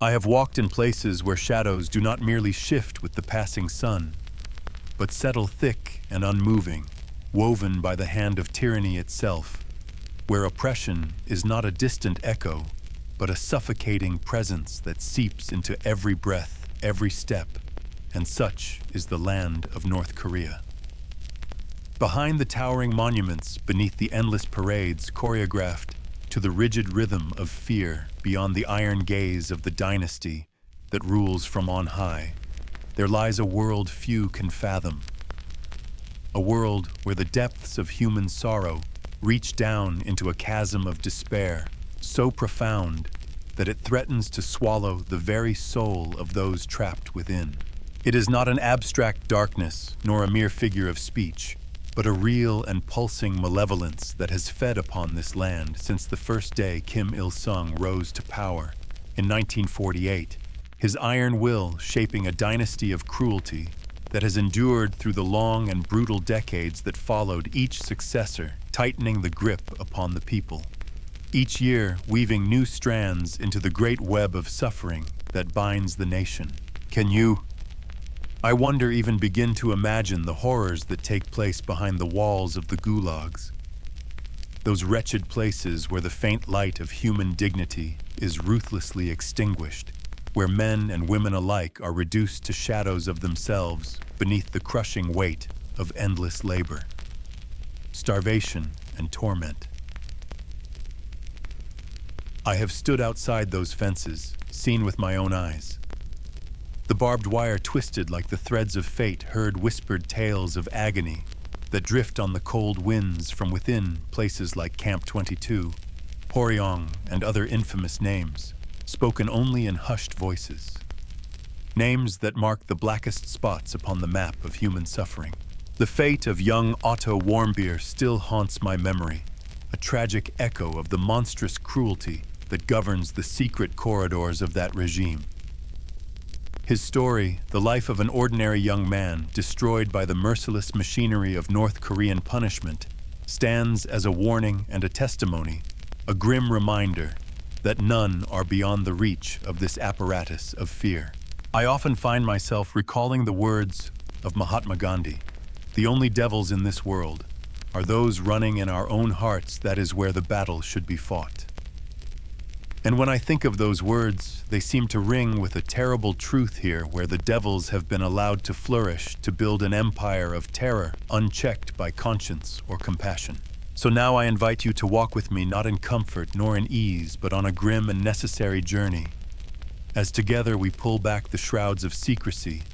I have walked in places where shadows do not merely shift with the passing sun, but settle thick and unmoving, woven by the hand of tyranny itself, where oppression is not a distant echo, but a suffocating presence that seeps into every breath, every step, and such is the land of North Korea. Behind the towering monuments, beneath the endless parades choreographed to the rigid rhythm of fear, beyond the iron gaze of the dynasty that rules from on high, there lies a world few can fathom. A world where the depths of human sorrow reach down into a chasm of despair, so profound that it threatens to swallow the very soul of those trapped within. It is not an abstract darkness, nor a mere figure of speech, but a real and pulsing malevolence that has fed upon this land since the first day Kim Il-sung rose to power in 1948, his iron will shaping a dynasty of cruelty that has endured through the long and brutal decades that followed, each successor tightening the grip upon the people, each year weaving new strands into the great web of suffering that binds the nation. Can you, I wonder, even begin to imagine the horrors that take place behind the walls of the gulags? Those wretched places where the faint light of human dignity is ruthlessly extinguished, where men and women alike are reduced to shadows of themselves beneath the crushing weight of endless labor, starvation, and torment. I have stood outside those fences, seen with my own eyes. The barbed wire twisted like the threads of fate, heard whispered tales of agony that drift on the cold winds from within places like Camp 22, Horiong, and other infamous names, spoken only in hushed voices. Names that mark the blackest spots upon the map of human suffering. The fate of young Otto Warmbier still haunts my memory, a tragic echo of the monstrous cruelty that governs the secret corridors of that regime. His story, the life of an ordinary young man destroyed by the merciless machinery of North Korean punishment, stands as a warning and a testimony, a grim reminder that none are beyond the reach of this apparatus of fear. I often find myself recalling the words of Mahatma Gandhi, "The only devils in this world are those running in our own hearts. That is where the battle should be fought." And when I think of those words, they seem to ring with a terrible truth here, where the devils have been allowed to flourish, to build an empire of terror, unchecked by conscience or compassion. So now I invite you to walk with me, not in comfort nor in ease, but on a grim and necessary journey, as together we pull back the shrouds of secrecy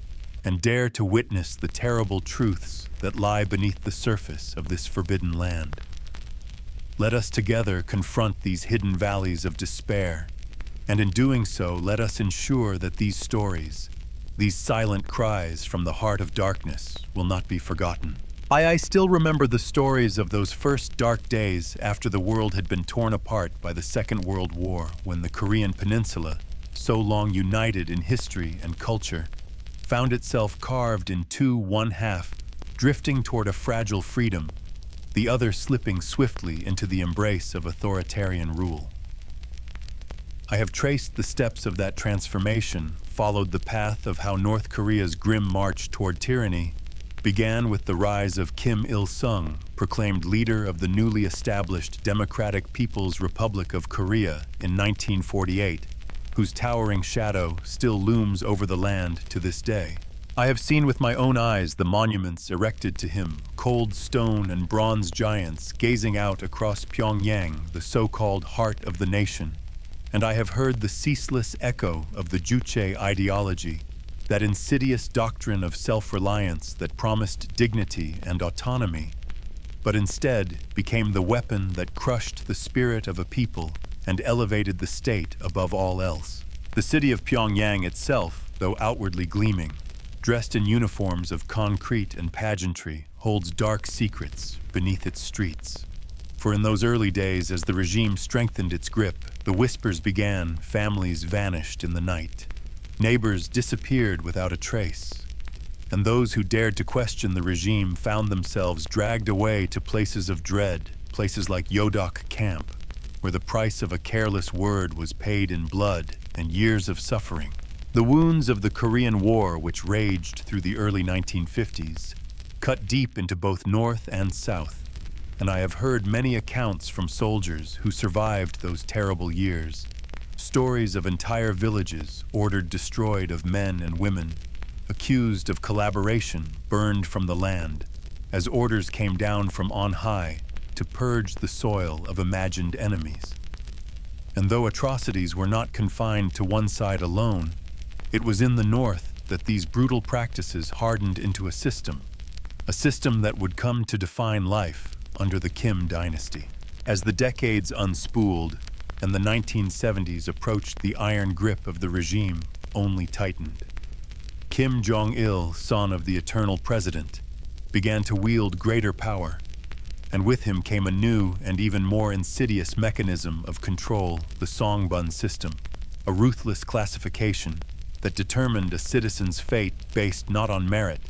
and dare to witness the terrible truths that lie beneath the surface of this forbidden land. Let us together confront these hidden valleys of despair, and in doing so, let us ensure that these stories, these silent cries from the heart of darkness, will not be forgotten. I still remember the stories of those first dark days after the world had been torn apart by the Second World War, when the Korean Peninsula, so long united in history and culture, found itself carved in two, one half, drifting toward a fragile freedom, the other slipping swiftly into the embrace of authoritarian rule. I have traced the steps of that transformation, followed the path of how North Korea's grim march toward tyranny began with the rise of Kim Il-sung, proclaimed leader of the newly established Democratic People's Republic of Korea in 1948, whose towering shadow still looms over the land to this day. I have seen with my own eyes the monuments erected to him, cold stone and bronze giants gazing out across Pyongyang, the so-called heart of the nation. And I have heard the ceaseless echo of the Juche ideology, that insidious doctrine of self-reliance that promised dignity and autonomy, but instead became the weapon that crushed the spirit of a people and elevated the state above all else. The city of Pyongyang itself, though outwardly gleaming, dressed in uniforms of concrete and pageantry, holds dark secrets beneath its streets. For in those early days, as the regime strengthened its grip, the whispers began, families vanished in the night. Neighbors disappeared without a trace, and those who dared to question the regime found themselves dragged away to places of dread, places like Yodok Camp, where the price of a careless word was paid in blood and years of suffering. The wounds of the Korean War, which raged through the early 1950s, cut deep into both North and South, and I have heard many accounts from soldiers who survived those terrible years. Stories of entire villages ordered destroyed of men and women, accused of collaboration, burned from the land, as orders came down from on high to purge the soil of imagined enemies. And though atrocities were not confined to one side alone, it was in the North that these brutal practices hardened into a system that would come to define life under the Kim dynasty. As the decades unspooled and the 1970s approached, the iron grip of the regime only tightened. Kim Jong-il, son of the eternal president, began to wield greater power, and with him came a new and even more insidious mechanism of control, the Songbun system, a ruthless classification that determined a citizen's fate based not on merit,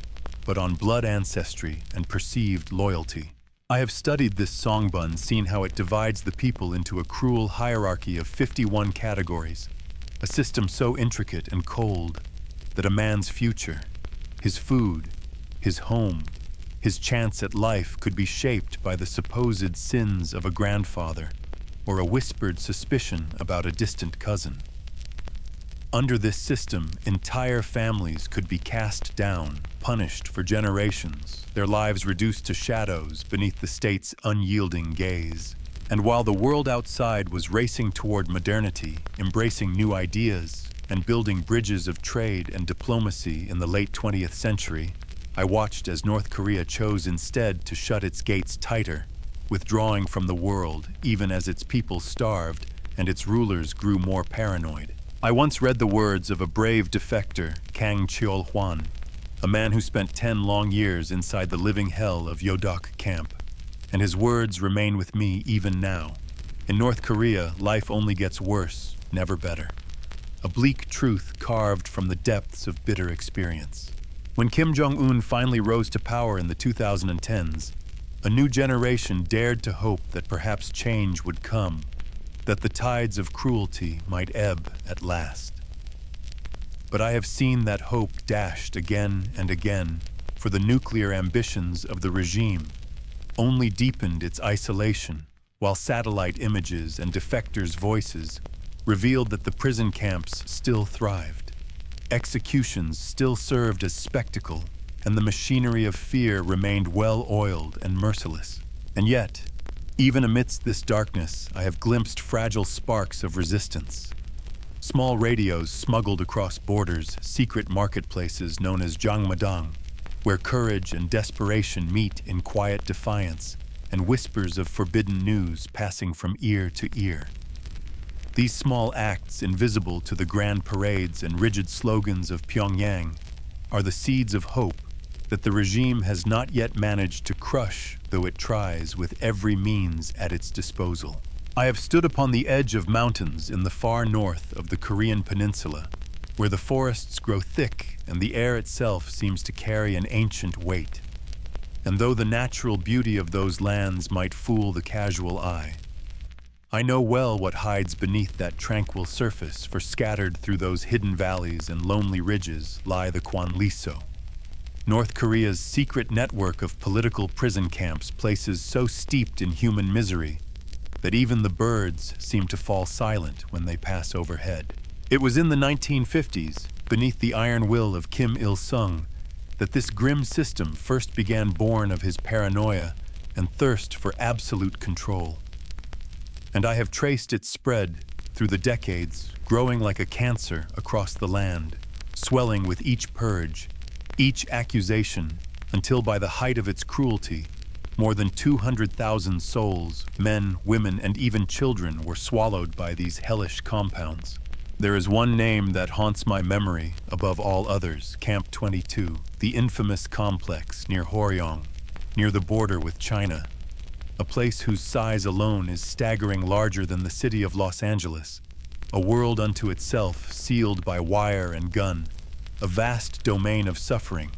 but on blood ancestry and perceived loyalty. I have studied this Songbun, seen how it divides the people into a cruel hierarchy of 51 categories, a system so intricate and cold that a man's future, his food, his home, his chance at life could be shaped by the supposed sins of a grandfather or a whispered suspicion about a distant cousin. Under this system, entire families could be cast down, punished for generations, their lives reduced to shadows beneath the state's unyielding gaze. And while the world outside was racing toward modernity, embracing new ideas, and building bridges of trade and diplomacy in the late 20th century, I watched as North Korea chose instead to shut its gates tighter, withdrawing from the world even as its people starved and its rulers grew more paranoid. I once read the words of a brave defector, Kang Cheol-hwan, a man who spent 10 long years inside the living hell of Yodok camp, and his words remain with me even now. In North Korea, life only gets worse, never better. A bleak truth carved from the depths of bitter experience. When Kim Jong-un finally rose to power in the 2010s, a new generation dared to hope that perhaps change would come, that the tides of cruelty might ebb at last. But I have seen that hope dashed again and again, for the nuclear ambitions of the regime only deepened its isolation, while satellite images and defectors' voices revealed that the prison camps still thrived. Executions still served as spectacle, and the machinery of fear remained well-oiled and merciless. And yet, even amidst this darkness, I have glimpsed fragile sparks of resistance. Small radios smuggled across borders, secret marketplaces known as Jangmadang, where courage and desperation meet in quiet defiance, and whispers of forbidden news passing from ear to ear. These small acts, invisible to the grand parades and rigid slogans of Pyongyang, are the seeds of hope that the regime has not yet managed to crush, though it tries with every means at its disposal. I have stood upon the edge of mountains in the far north of the Korean peninsula, where the forests grow thick and the air itself seems to carry an ancient weight. And though the natural beauty of those lands might fool the casual eye, I know well what hides beneath that tranquil surface, for scattered through those hidden valleys and lonely ridges lie the Kwanliso, North Korea's secret network of political prison camps, places so steeped in human misery that even the birds seem to fall silent when they pass overhead. It was in the 1950s, beneath the iron will of Kim Il-sung, that this grim system first began, born of his paranoia and thirst for absolute control. And I have traced its spread through the decades, growing like a cancer across the land, swelling with each purge, each accusation, until by the height of its cruelty, more than 200,000 souls, men, women, and even children, were swallowed by these hellish compounds. There is one name that haunts my memory above all others: Camp 22, the infamous complex near Horyong, near the border with China, a place whose size alone is staggering larger than the city of Los Angeles, a world unto itself sealed by wire and gun, a vast domain of suffering,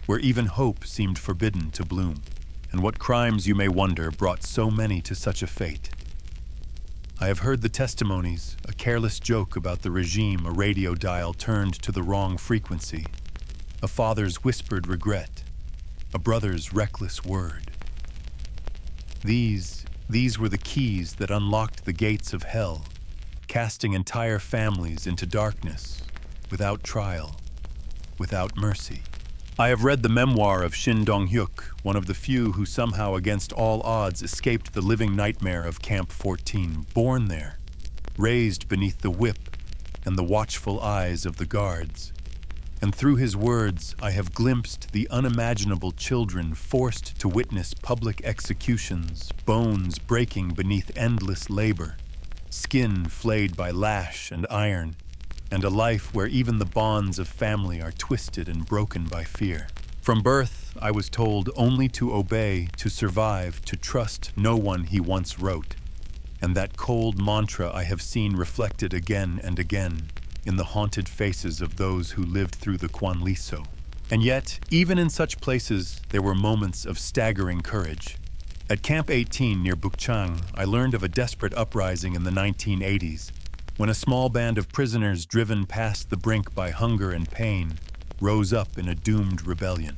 where even hope seemed forbidden to bloom. And what crimes, you may wonder, brought so many to such a fate? I have heard the testimonies, a careless joke about the regime, a radio dial turned to the wrong frequency, a father's whispered regret, a brother's reckless word. These were the keys that unlocked the gates of hell, casting entire families into darkness, without trial, without mercy. I have read the memoir of Shin Dong-hyuk, one of the few who somehow against all odds escaped the living nightmare of Camp 14, born there, raised beneath the whip and the watchful eyes of the guards. And through his words, I have glimpsed the unimaginable children forced to witness public executions, bones breaking beneath endless labor, skin flayed by lash and iron, and a life where even the bonds of family are twisted and broken by fear. From birth, I was told only to obey, to survive, to trust no one, he once wrote. And that cold mantra I have seen reflected again and again in the haunted faces of those who lived through the Kwanliso. And yet, even in such places, there were moments of staggering courage. At Camp 18 near Bukchang, I learned of a desperate uprising in the 1980s, when a small band of prisoners driven past the brink by hunger and pain rose up in a doomed rebellion.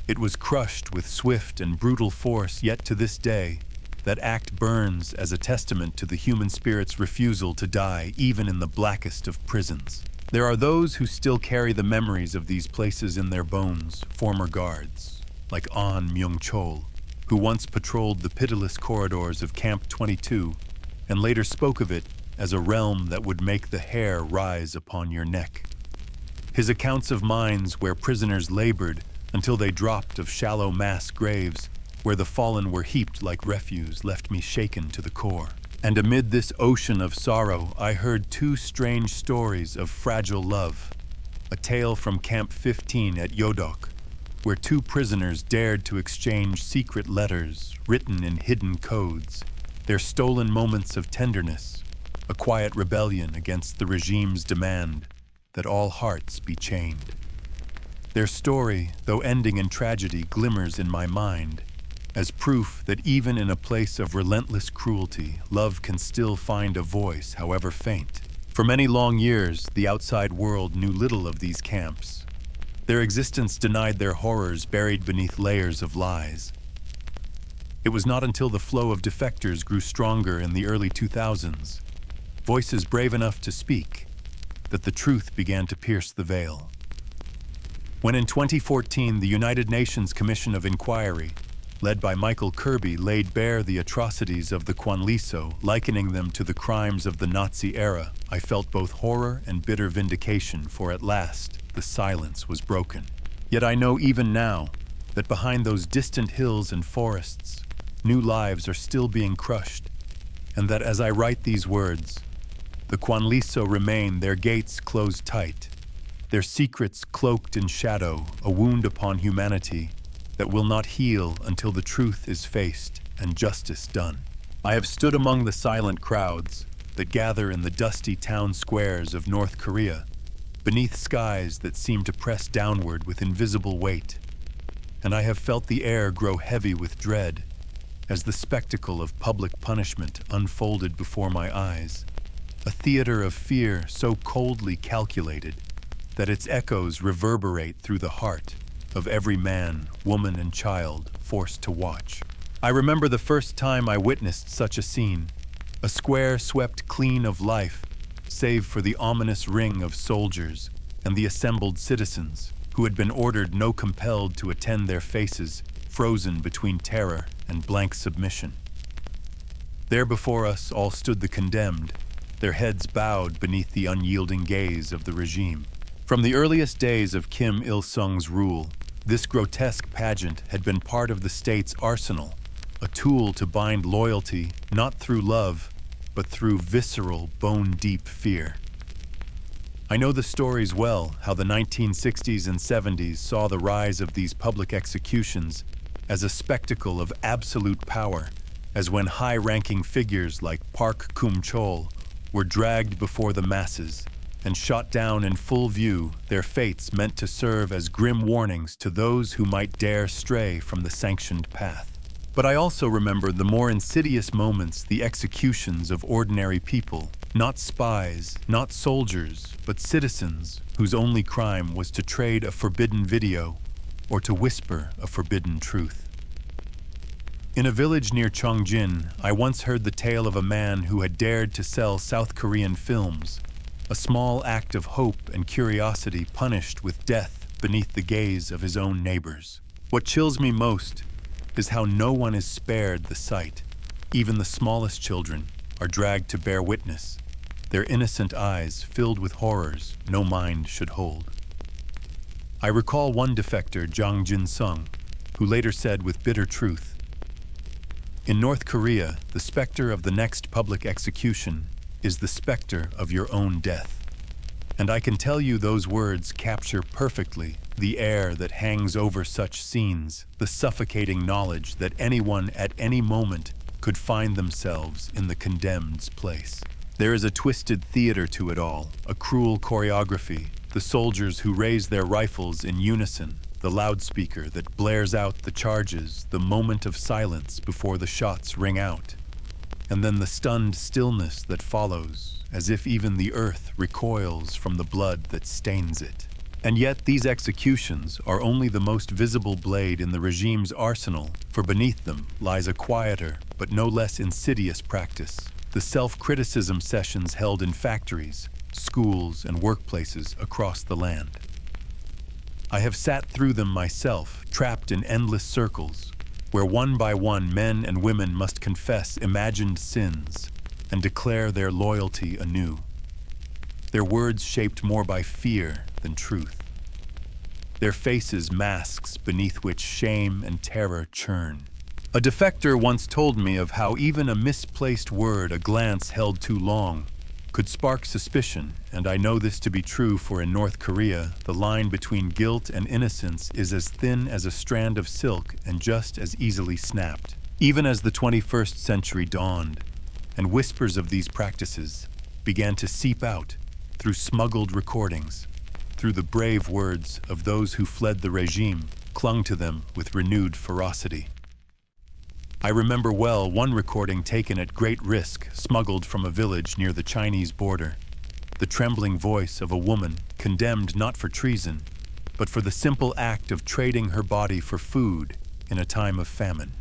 It was crushed with swift and brutal force, yet to this day, that act burns as a testament to the human spirit's refusal to die even in the blackest of prisons. There are those who still carry the memories of these places in their bones, former guards, like An Myung-chol, who once patrolled the pitiless corridors of Camp 22 and later spoke of it as a realm that would make the hair rise upon your neck. His accounts of mines where prisoners labored until they dropped of shallow mass graves where the fallen were heaped like refuse left me shaken to the core. And amid this ocean of sorrow, I heard two strange stories of fragile love. A tale from Camp 15 at Yodok, where two prisoners dared to exchange secret letters written in hidden codes, their stolen moments of tenderness, a quiet rebellion against the regime's demand that all hearts be chained. Their story, though ending in tragedy, glimmers in my mind as proof that even in a place of relentless cruelty, love can still find a voice, however faint. For many long years, the outside world knew little of these camps. Their existence denied their horrors buried beneath layers of lies. It was not until the flow of defectors grew stronger in the early 2000s, voices brave enough to speak, that the truth began to pierce the veil. When in 2014, the United Nations Commission of Inquiry, led by Michael Kirby, laid bare the atrocities of the Kwanliso, likening them to the crimes of the Nazi era, I felt both horror and bitter vindication, for at last the silence was broken. Yet I know even now that behind those distant hills and forests, new lives are still being crushed, and that as I write these words, the Kwanliso remain, their gates closed tight, their secrets cloaked in shadow, a wound upon humanity that will not heal until the truth is faced and justice done. I have stood among the silent crowds that gather in the dusty town squares of North Korea, beneath skies that seem to press downward with invisible weight, and I have felt the air grow heavy with dread as the spectacle of public punishment unfolded before my eyes, a theater of fear so coldly calculated that its echoes reverberate through the heart of every man, woman, and child forced to watch. I remember the first time I witnessed such a scene, a square swept clean of life, save for the ominous ring of soldiers and the assembled citizens who had been ordered no compelled to attend, their faces frozen between terror and blank submission. There before us all stood the condemned, their heads bowed beneath the unyielding gaze of the regime. From the earliest days of Kim Il-sung's rule, this grotesque pageant had been part of the state's arsenal, a tool to bind loyalty not through love, but through visceral, bone-deep fear. I know the stories well, how the 1960s and 70s saw the rise of these public executions as a spectacle of absolute power, as when high-ranking figures like Park Kum-chol were dragged before the masses and shot down in full view, their fates meant to serve as grim warnings to those who might dare stray from the sanctioned path. But I also remember the more insidious moments, the executions of ordinary people, not spies, not soldiers, but citizens whose only crime was to trade a forbidden video or to whisper a forbidden truth. In a village near Chongjin, I once heard the tale of a man who had dared to sell South Korean films, a small act of hope and curiosity punished with death beneath the gaze of his own neighbors. What chills me most is how no one is spared the sight. Even the smallest children are dragged to bear witness, their innocent eyes filled with horrors no mind should hold. I recall one defector, Jang Jin-sung, who later said with bitter truth, "In North Korea, the specter of the next public execution is the specter of your own death." And I can tell you those words capture perfectly the air that hangs over such scenes, the suffocating knowledge that anyone at any moment could find themselves in the condemned's place. There is a twisted theater to it all, a cruel choreography, the soldiers who raise their rifles in unison, the loudspeaker that blares out the charges, the moment of silence before the shots ring out, and then the stunned stillness that follows, as if even the earth recoils from the blood that stains it. And yet these executions are only the most visible blade in the regime's arsenal, for beneath them lies a quieter but no less insidious practice, the self-criticism sessions held in factories, schools, and workplaces across the land. I have sat through them myself, trapped in endless circles, where one by one men and women must confess imagined sins and declare their loyalty anew. Their words shaped more by fear than truth. Their faces masks beneath which shame and terror churn. A defector once told me of how even a misplaced word, a glance held too long, could spark suspicion, and I know this to be true, for in North Korea, the line between guilt and innocence is as thin as a strand of silk and just as easily snapped. Even as the 21st century dawned, and whispers of these practices began to seep out through smuggled recordings, through the brave words of those who fled the regime, clung to them with renewed ferocity. I remember well one recording taken at great risk, smuggled from a village near the Chinese border. The trembling voice of a woman condemned not for treason, but for the simple act of trading her body for food in a time of famine.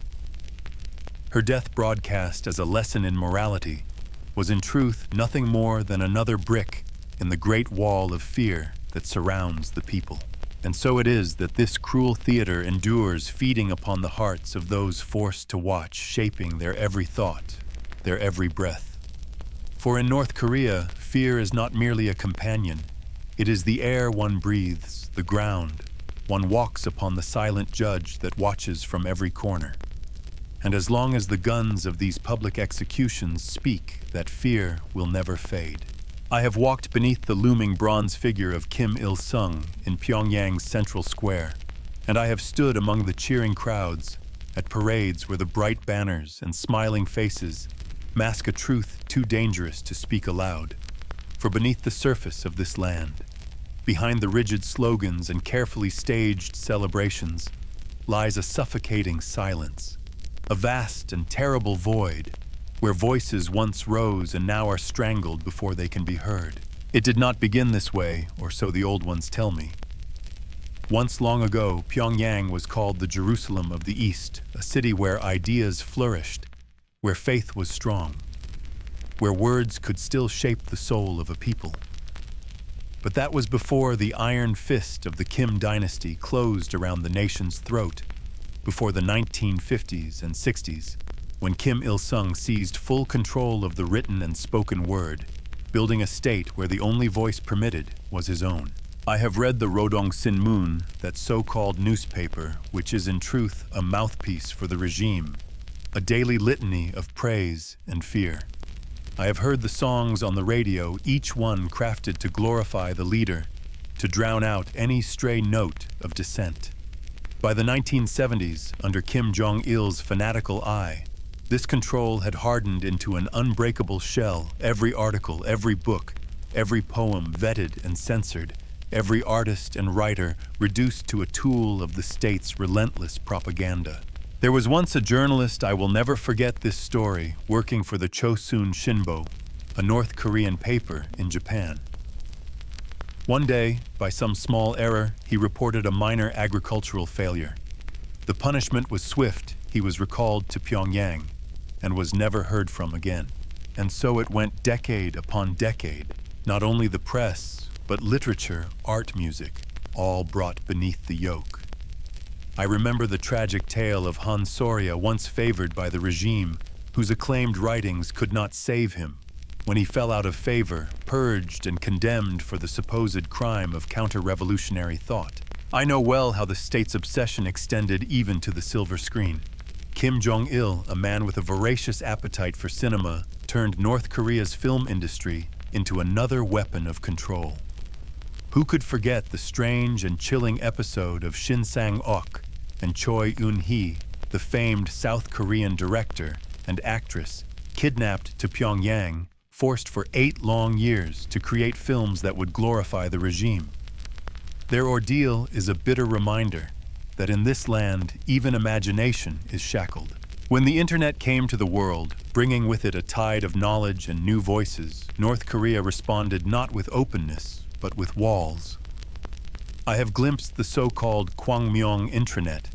Her death, broadcast as a lesson in morality, was in truth nothing more than another brick in the great wall of fear that surrounds the people. And so it is that this cruel theater endures, feeding upon the hearts of those forced to watch, shaping their every thought, their every breath. For in North Korea, fear is not merely a companion. It is the air one breathes, the ground. One walks upon the silent judge that watches from every corner. And as long as the guns of these public executions speak, that fear will never fade. I have walked beneath the looming bronze figure of Kim Il-sung in Pyongyang's Central Square, and I have stood among the cheering crowds at parades where the bright banners and smiling faces mask a truth too dangerous to speak aloud. For beneath the surface of this land, behind the rigid slogans and carefully staged celebrations, lies a suffocating silence, a vast and terrible void, where voices once rose and now are strangled before they can be heard. It did not begin this way, or so the old ones tell me. Once long ago, Pyongyang was called the Jerusalem of the East, a city where ideas flourished, where faith was strong, where words could still shape the soul of a people. But that was before the iron fist of the Kim dynasty closed around the nation's throat, before the 1950s and 60s, when Kim Il-sung seized full control of the written and spoken word, building a state where the only voice permitted was his own. I have read the Rodong Sinmun, that so-called newspaper, which is in truth a mouthpiece for the regime, a daily litany of praise and fear. I have heard the songs on the radio, each one crafted to glorify the leader, to drown out any stray note of dissent. By the 1970s, under Kim Jong-il's fanatical eye, this control had hardened into an unbreakable shell, every article, every book, every poem vetted and censored, every artist and writer reduced to a tool of the state's relentless propaganda. There was once a journalist, I will never forget this story, working for the Chosun Shinbo, a North Korean paper in Japan. One day, by some small error, he reported a minor agricultural failure. The punishment was swift. He was recalled to Pyongyang and was never heard from again. And so it went decade upon decade. Not only the press, but literature, art, music, all brought beneath the yoke. I remember the tragic tale of Han Soria, once favored by the regime, whose acclaimed writings could not save him. When he fell out of favor, purged and condemned for the supposed crime of counter-revolutionary thought. I know well how the state's obsession extended even to the silver screen. Kim Jong-il, a man with a voracious appetite for cinema, turned North Korea's film industry into another weapon of control. Who could forget the strange and chilling episode of Shin Sang-ok and Choi Eun-hee, the famed South Korean director and actress, kidnapped to Pyongyang, forced for 8 long years to create films that would glorify the regime? Their ordeal is a bitter reminder that in this land, even imagination is shackled. When the internet came to the world, bringing with it a tide of knowledge and new voices, North Korea responded not with openness, but with walls. I have glimpsed the so-called Kwangmyong intranet,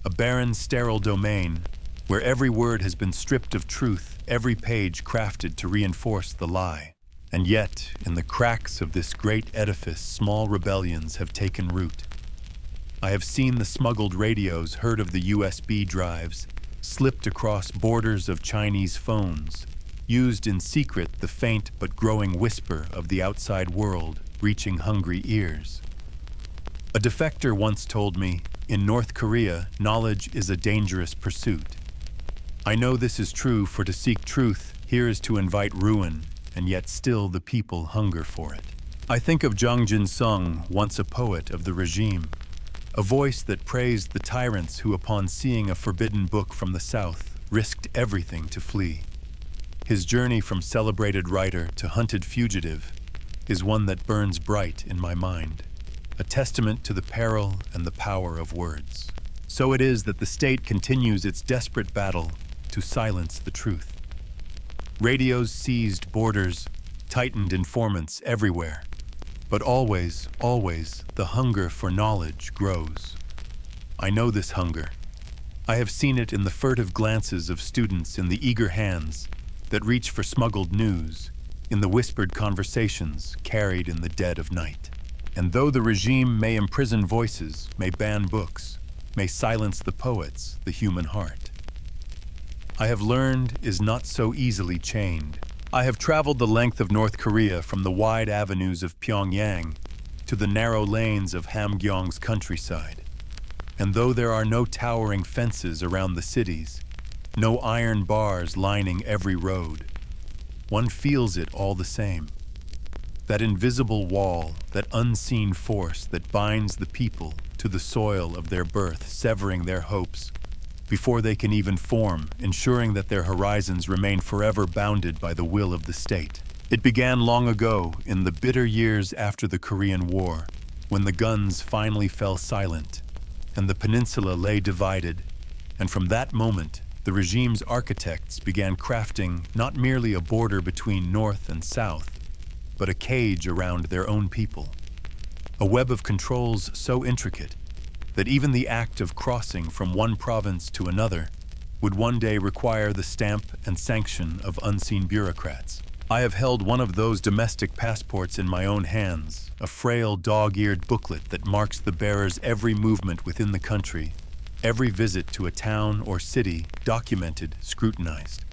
a barren, sterile domain where every word has been stripped of truth, every page crafted to reinforce the lie. And yet, in the cracks of this great edifice, small rebellions have taken root. I have seen the smuggled radios, heard of the USB drives, slipped across borders of Chinese phones, used in secret the faint but growing whisper of the outside world, reaching hungry ears. A defector once told me, in North Korea, knowledge is a dangerous pursuit. I know this is true, for to seek truth here is to invite ruin, and yet still the people hunger for it. I think of Jang Jin-sung, once a poet of the regime, a voice that praised the tyrants who, upon seeing a forbidden book from the South, risked everything to flee. His journey from celebrated writer to hunted fugitive is one that burns bright in my mind, a testament to the peril and the power of words. So it is that the state continues its desperate battle to silence the truth. Radios seized borders, tightened informants everywhere. But always, always, the hunger for knowledge grows. I know this hunger. I have seen it in the furtive glances of students, in the eager hands that reach for smuggled news, in the whispered conversations carried in the dead of night. And though the regime may imprison voices, may ban books, may silence the poets, the human heart, I have learned is not so easily chained. I have traveled the length of North Korea, from the wide avenues of Pyongyang to the narrow lanes of Hamgyong's countryside. And though there are no towering fences around the cities, no iron bars lining every road, one feels it all the same. That invisible wall, that unseen force that binds the people to the soil of their birth, severing their hopes before they can even form, ensuring that their horizons remain forever bounded by the will of the state. It began long ago, in the bitter years after the Korean War, when the guns finally fell silent and the peninsula lay divided, and from that moment, the regime's architects began crafting not merely a border between North and South, but a cage around their own people. A web of controls so intricate that even the act of crossing from one province to another would one day require the stamp and sanction of unseen bureaucrats. I have held one of those domestic passports in my own hands, a frail dog-eared booklet that marks the bearer's every movement within the country, every visit to a town or city documented, scrutinized.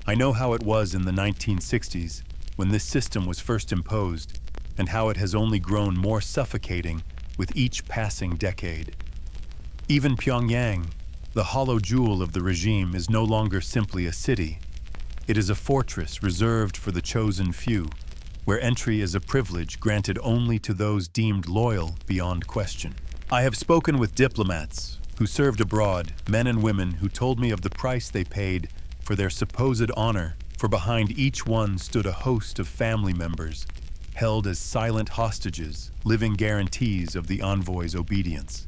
I know how it was in the 1960s when this system was first imposed, and how it has only grown more suffocating with each passing decade. Even Pyongyang, the hollow jewel of the regime, is no longer simply a city. It is a fortress reserved for the chosen few, where entry is a privilege granted only to those deemed loyal beyond question. I have spoken with diplomats who served abroad, men and women who told me of the price they paid for their supposed honor, for behind each one stood a host of family members, held as silent hostages, living guarantees of the envoy's obedience.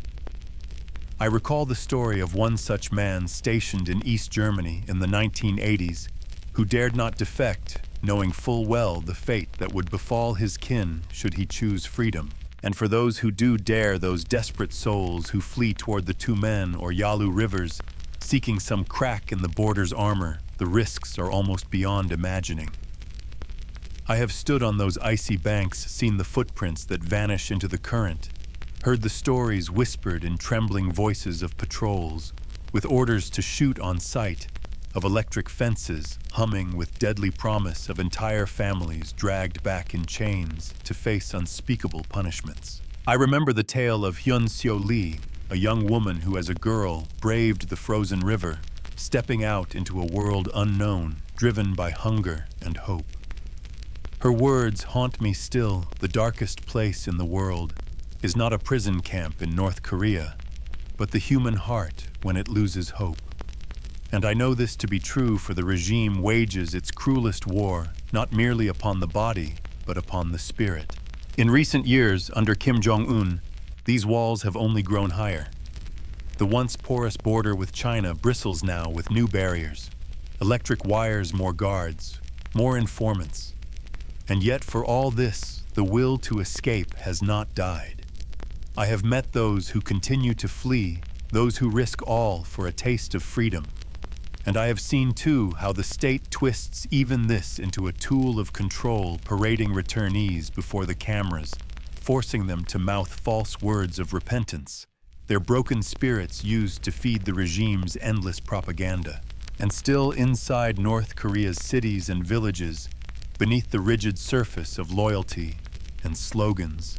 I recall the story of one such man stationed in East Germany in the 1980s who dared not defect, knowing full well the fate that would befall his kin should he choose freedom. And for those who do dare, those desperate souls who flee toward the Tumen or Yalu rivers, seeking some crack in the border's armor, the risks are almost beyond imagining. I have stood on those icy banks, seen the footprints that vanish into the current, heard the stories whispered in trembling voices of patrols, with orders to shoot on sight, of electric fences humming with deadly promise of entire families dragged back in chains to face unspeakable punishments. I remember the tale of Hyun Seo Lee, a young woman who as a girl braved the frozen river, stepping out into a world unknown, driven by hunger and hope. Her words haunt me still. The darkest place in the world is not a prison camp in North Korea, but the human heart when it loses hope. And I know this to be true, for the regime wages its cruelest war not merely upon the body, but upon the spirit. In recent years, under Kim Jong-un, these walls have only grown higher. The once porous border with China bristles now with new barriers, electric wires, more guards, more informants. And yet for all this, the will to escape has not died. I have met those who continue to flee, those who risk all for a taste of freedom. And I have seen, too, how the state twists even this into a tool of control, parading returnees before the cameras, forcing them to mouth false words of repentance, their broken spirits used to feed the regime's endless propaganda. And still inside North Korea's cities and villages, beneath the rigid surface of loyalty and slogans,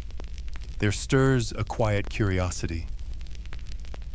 there stirs a quiet curiosity.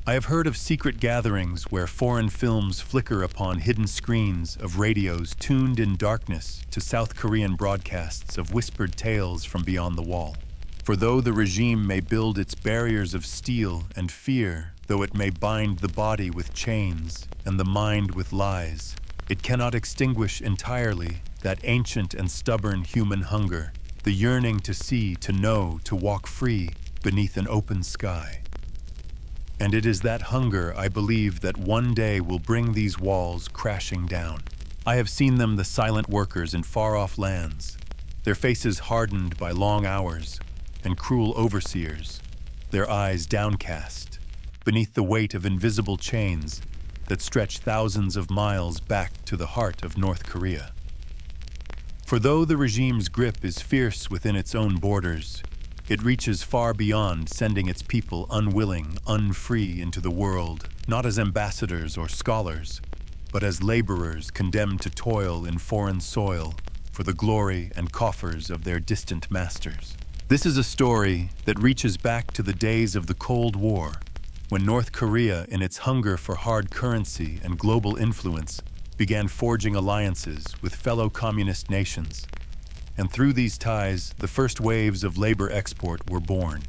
I have heard of secret gatherings where foreign films flicker upon hidden screens of radios tuned in darkness to South Korean broadcasts of whispered tales from beyond the wall. For though the regime may build its barriers of steel and fear, though it may bind the body with chains and the mind with lies, it cannot extinguish entirely that ancient and stubborn human hunger, the yearning to see, to know, to walk free beneath an open sky. And it is that hunger, I believe, that one day will bring these walls crashing down. I have seen them, the silent workers in far-off lands, their faces hardened by long hours and cruel overseers, their eyes downcast beneath the weight of invisible chains that stretch thousands of miles back to the heart of North Korea. For though the regime's grip is fierce within its own borders, it reaches far beyond, sending its people unwilling, unfree into the world, not as ambassadors or scholars, but as laborers condemned to toil in foreign soil for the glory and coffers of their distant masters. This is a story that reaches back to the days of the Cold War, when North Korea, in its hunger for hard currency and global influence, began forging alliances with fellow communist nations. And through these ties, the first waves of labor export were born.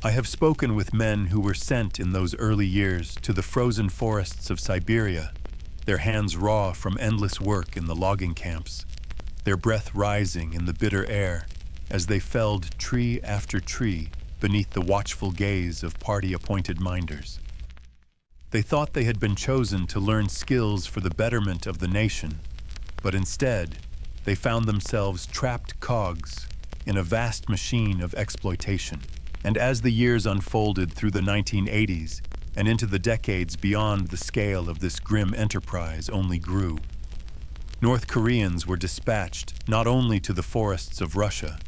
I have spoken with men who were sent in those early years to the frozen forests of Siberia, their hands raw from endless work in the logging camps, their breath rising in the bitter air as they felled tree after tree beneath the watchful gaze of party-appointed minders. They thought they had been chosen to learn skills for the betterment of the nation, but instead, they found themselves trapped cogs in a vast machine of exploitation. And as the years unfolded through the 1980s and into the decades beyond, the scale of this grim enterprise only grew. North Koreans were dispatched not only to the forests of Russia,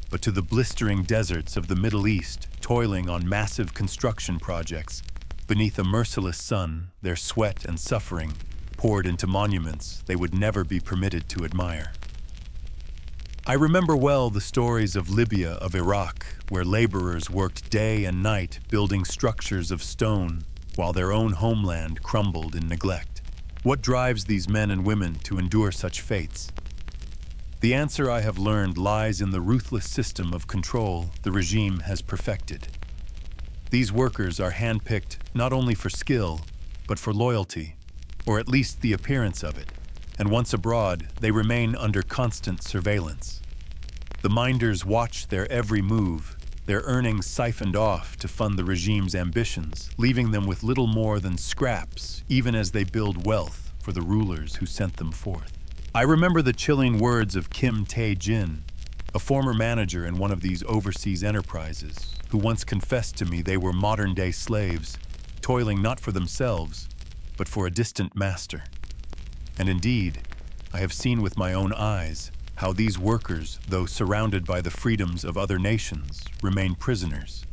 but to the blistering deserts of the Middle East, toiling on massive construction projects. Beneath a merciless sun, their sweat and suffering poured into monuments they would never be permitted to admire. I remember well the stories of Libya, of Iraq, where laborers worked day and night building structures of stone while their own homeland crumbled in neglect. What drives these men and women to endure such fates? The answer, I have learned, lies in the ruthless system of control the regime has perfected. These workers are handpicked not only for skill, but for loyalty, or at least the appearance of it. And once abroad, they remain under constant surveillance. The minders watch their every move, their earnings siphoned off to fund the regime's ambitions, leaving them with little more than scraps, even as they build wealth for the rulers who sent them forth. I remember the chilling words of Kim Tae-jin, a former manager in one of these overseas enterprises, who once confessed to me they were modern-day slaves, toiling not for themselves, but for a distant master. And indeed, I have seen with my own eyes how these workers, though surrounded by the freedoms of other nations, remain prisoners.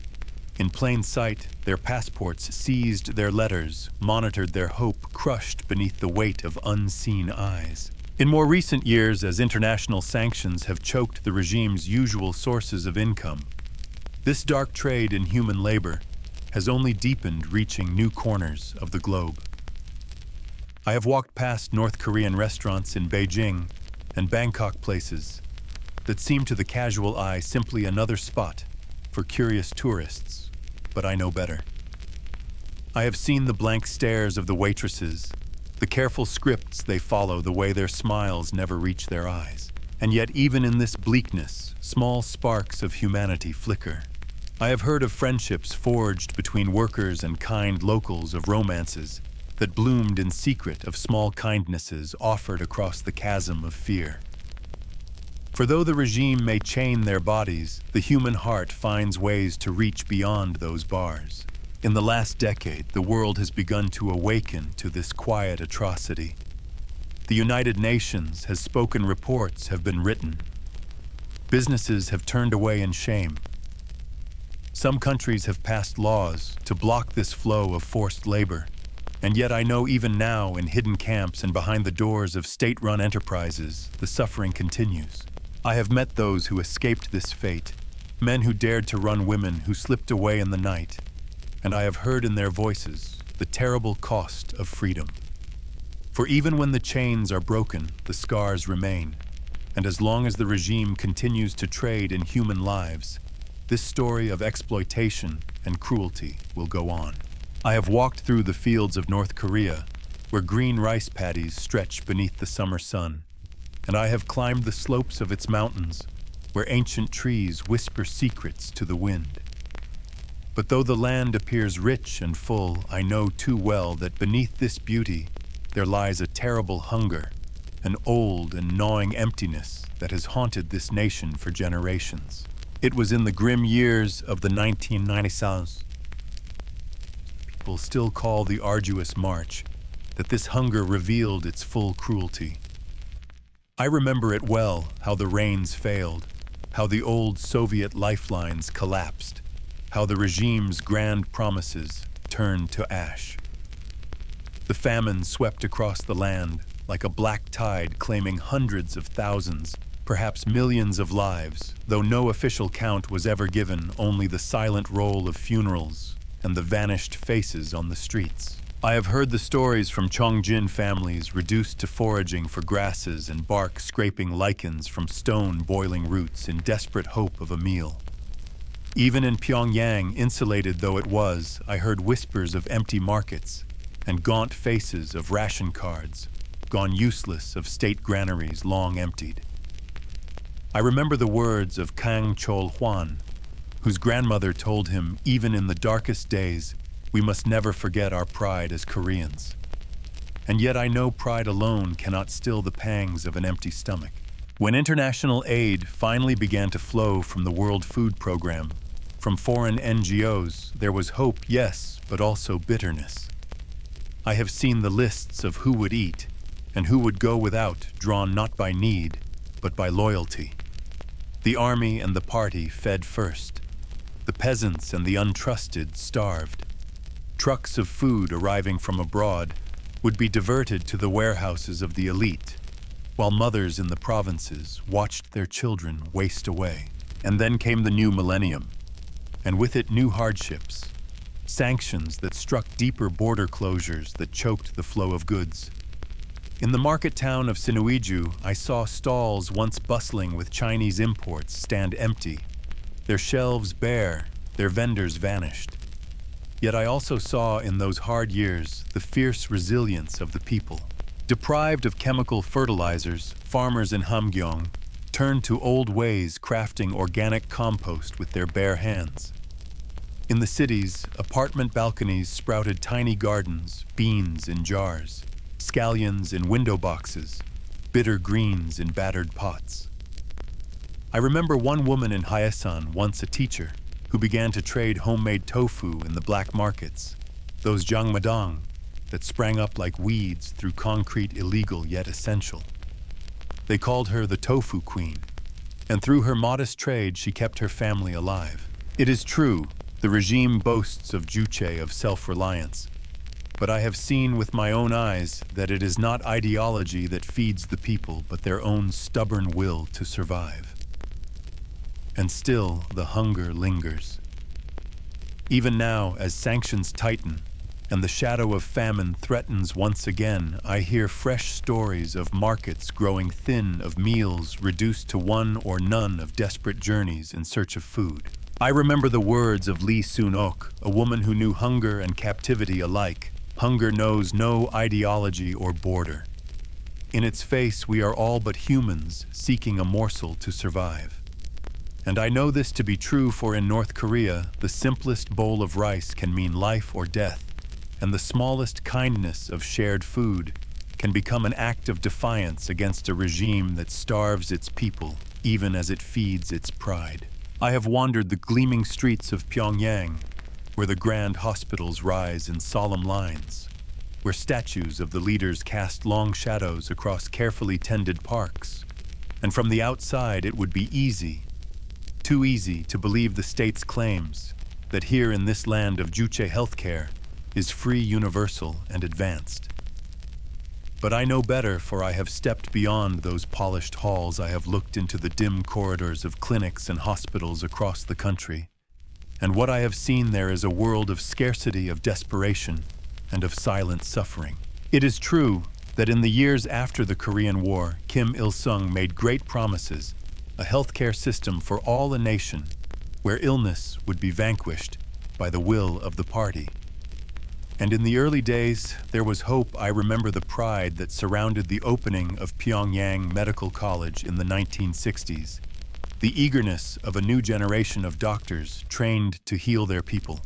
In plain sight, their passports seized, their letters monitored, their hope crushed beneath the weight of unseen eyes. In more recent years, as international sanctions have choked the regime's usual sources of income, this dark trade in human labor has only deepened, reaching new corners of the globe. I have walked past North Korean restaurants in Beijing and Bangkok places that seem to the casual eye simply another spot for curious tourists, but I know better. I have seen the blank stares of the waitresses, the careful scripts they follow, the way their smiles never reach their eyes. And yet, even in this bleakness, small sparks of humanity flicker. I have heard of friendships forged between workers and kind locals, of romances that bloomed in secret, of small kindnesses offered across the chasm of fear. For though the regime may chain their bodies, the human heart finds ways to reach beyond those bars. In the last decade, the world has begun to awaken to this quiet atrocity. The United Nations has spoken, reports have been written. Businesses have turned away in shame. Some countries have passed laws to block this flow of forced labor. And yet I know even now, in hidden camps and behind the doors of state-run enterprises, the suffering continues. I have met those who escaped this fate, men who dared to run women who slipped away in the night, and I have heard in their voices the terrible cost of freedom. For even when the chains are broken, the scars remain, and as long as the regime continues to trade in human lives, this story of exploitation and cruelty will go on. I have walked through the fields of North Korea, where green rice paddies stretch beneath the summer sun, and I have climbed the slopes of its mountains, where ancient trees whisper secrets to the wind. But though the land appears rich and full, I know too well that beneath this beauty there lies a terrible hunger, an old and gnawing emptiness that has haunted this nation for generations. It was in the grim years of the 1990s, people still call the arduous march, that this hunger revealed its full cruelty. I remember it well, how the rains failed, how the old Soviet lifelines collapsed, how the regime's grand promises turned to ash. The famine swept across the land like a black tide, claiming hundreds of thousands, perhaps millions of lives, though no official count was ever given, only the silent roll of funerals and the vanished faces on the streets. I have heard the stories from Chongjin families reduced to foraging for grasses and bark, scraping lichens from stone boiling roots in desperate hope of a meal. Even in Pyongyang, insulated though it was, I heard whispers of empty markets and gaunt faces of ration cards, gone useless, of state granaries long emptied. I remember the words of Kang Chol-hwan, whose grandmother told him, even in the darkest days, we must never forget our pride as Koreans. And yet I know pride alone cannot still the pangs of an empty stomach. When international aid finally began to flow from the World Food Program, from foreign NGOs, there was hope, yes, but also bitterness. I have seen the lists of who would eat and who would go without, drawn not by need, but by loyalty. The army and the party fed first. The peasants and the untrusted starved. Trucks of food arriving from abroad would be diverted to the warehouses of the elite, while mothers in the provinces watched their children waste away. And then came the new millennium, and with it new hardships, sanctions that struck deeper, border closures that choked the flow of goods. In the market town of Sinuiju, I saw stalls once bustling with Chinese imports stand empty, their shelves bare, their vendors vanished. Yet I also saw in those hard years the fierce resilience of the people. Deprived of chemical fertilizers, farmers in Hamgyong turned to old ways crafting organic compost with their bare hands. In the cities, apartment balconies sprouted tiny gardens, beans in jars, scallions in window boxes, bitter greens in battered pots. I remember one woman in Hyesan, once a teacher, who began to trade homemade tofu in the black markets, those jangmadang that sprang up like weeds through concrete illegal yet essential. They called her the tofu queen, and through her modest trade she kept her family alive. It is true, the regime boasts of juche of self-reliance, but I have seen with my own eyes that it is not ideology that feeds the people, but their own stubborn will to survive. And still the hunger lingers. Even now, as sanctions tighten, and the shadow of famine threatens once again, I hear fresh stories of markets growing thin, of meals reduced to one or none, of desperate journeys in search of food. I remember the words of Lee Soon-ok, a woman who knew hunger and captivity alike. Hunger knows no ideology or border. In its face, we are all but humans seeking a morsel to survive. And I know this to be true, for in North Korea, the simplest bowl of rice can mean life or death, and the smallest kindness of shared food can become an act of defiance against a regime that starves its people, even as it feeds its pride. I have wandered the gleaming streets of Pyongyang, where the grand hospitals rise in solemn lines, where statues of the leaders cast long shadows across carefully tended parks. And from the outside, it would be easy, too easy, to believe the state's claims that here in this land of juche healthcare is free, universal, and advanced. But I know better, for I have stepped beyond those polished halls. I have looked into the dim corridors of clinics and hospitals across the country. And what I have seen there is a world of scarcity, of desperation, and of silent suffering. It is true that in the years after the Korean War, Kim Il-sung made great promises, a healthcare system for all a nation, where illness would be vanquished by the will of the party. And in the early days, there was hope. I remember the pride that surrounded the opening of Pyongyang Medical College in the 1960s, the eagerness of a new generation of doctors trained to heal their people.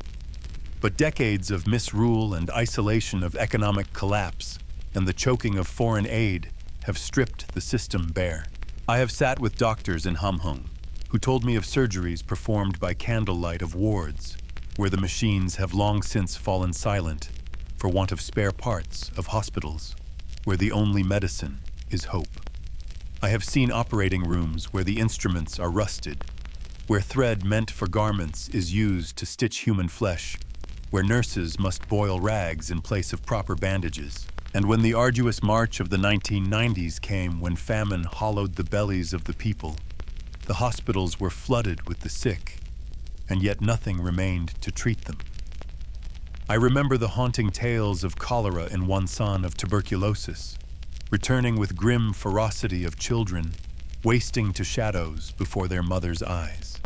But decades of misrule and isolation, of economic collapse, and the choking of foreign aid have stripped the system bare. I have sat with doctors in Hamhung who told me of surgeries performed by candlelight, of wards where the machines have long since fallen silent for want of spare parts, of hospitals where the only medicine is hope. I have seen operating rooms where the instruments are rusted, where thread meant for garments is used to stitch human flesh, where nurses must boil rags in place of proper bandages. And when the arduous march of the 1990s came, when famine hollowed the bellies of the people, the hospitals were flooded with the sick, and yet nothing remained to treat them. I remember the haunting tales of cholera in Wonsan, of tuberculosis, returning with grim ferocity, of children wasting to shadows before their mothers' eyes.